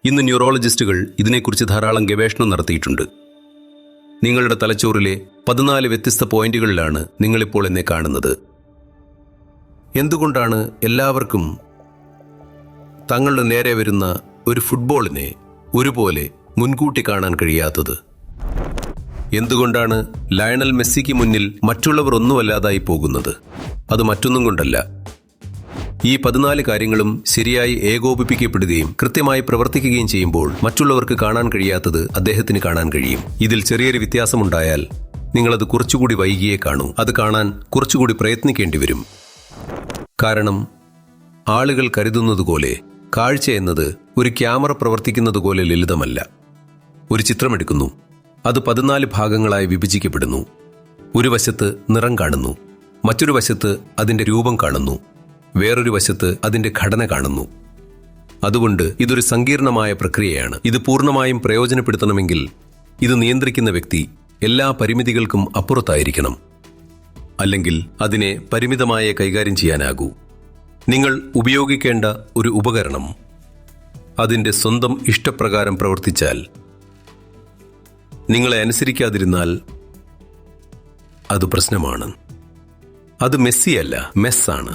ഇന്ന് ന്യൂറോളജിസ്റ്റുകൾ ഇതിനെക്കുറിച്ച് ധാരാളം ഗവേഷണം നടത്തിയിട്ടുണ്ട്. നിങ്ങളുടെ തലച്ചോറിലെ 14 വ്യത്യസ്ത പോയിന്റുകളിലാണ് നിങ്ങളിപ്പോൾ എന്നെ കാണുന്നത്. എന്തുകൊണ്ടാണ് എല്ലാവർക്കും തങ്ങളുടെ നേരെ വരുന്ന ഒരു ഫുട്ബോളിനെ ഒരുപോലെ മുൻകൂട്ടി കാണാൻ കഴിയാത്തത്? എന്തുകൊണ്ടാണ് ലയണൽ മെസ്സിക്ക് മുന്നിൽ മറ്റുള്ളവർ ഒന്നുമല്ലാതായി പോകുന്നത്? അത് മറ്റൊന്നും കൊണ്ടല്ല. ഈ 14 കാര്യങ്ങളും ശരിയായി ഏകോപിപ്പിക്കപ്പെടുകയും കൃത്യമായി പ്രവർത്തിക്കുകയും ചെയ്യുമ്പോൾ മറ്റുള്ളവർക്ക് കാണാൻ കഴിയാത്തത് അദ്ദേഹത്തിന് കാണാൻ കഴിയും. ഇതിൽ ചെറിയൊരു വ്യത്യാസമുണ്ടായാൽ നിങ്ങളത് കുറച്ചുകൂടി വൈകിയേ കാണൂ. അത് കാണാൻ കുറച്ചുകൂടി പ്രയത്നിക്കേണ്ടി വരും. കാരണം ആളുകൾ കരുതുന്നതുപോലെ കാഴ്ച എന്നത് ഒരു ക്യാമറ പ്രവർത്തിക്കുന്നത് പോലെ ലളിതമല്ല. ഒരു ചിത്രമെടുക്കുന്നു, അത് 14 ഭാഗങ്ങളായി വിഭജിക്കപ്പെടുന്നു. ഒരു വശത്ത് നിറം കാണുന്നു, മറ്റൊരു വശത്ത് അതിൻ്റെ രൂപം കാണുന്നു, വേറൊരു വശത്ത് അതിൻ്റെ ഘടന കാണുന്നു. അതുകൊണ്ട് ഇതൊരു സങ്കീർണമായ പ്രക്രിയയാണ്. ഇത് പൂർണ്ണമായും പ്രയോജനപ്പെടുത്തണമെങ്കിൽ ഇത് നിയന്ത്രിക്കുന്ന വ്യക്തി എല്ലാ പരിമിതികൾക്കും അപ്പുറത്തായിരിക്കണം. അല്ലെങ്കിൽ അതിനെ പരിമിതമായ കൈകാര്യം ചെയ്യാനാകൂ. നിങ്ങൾ ഉപയോഗിക്കേണ്ട ഒരു ഉപകരണം അതിൻ്റെ സ്വന്തം ഇഷ്ടപ്രകാരം പ്രവർത്തിച്ചാൽ, നിങ്ങളെ അനുസരിക്കാതിരുന്നാൽ അത് പ്രശ്നമാണ്. അത് മെസ്സിയല്ല, മെസ്സാണ്.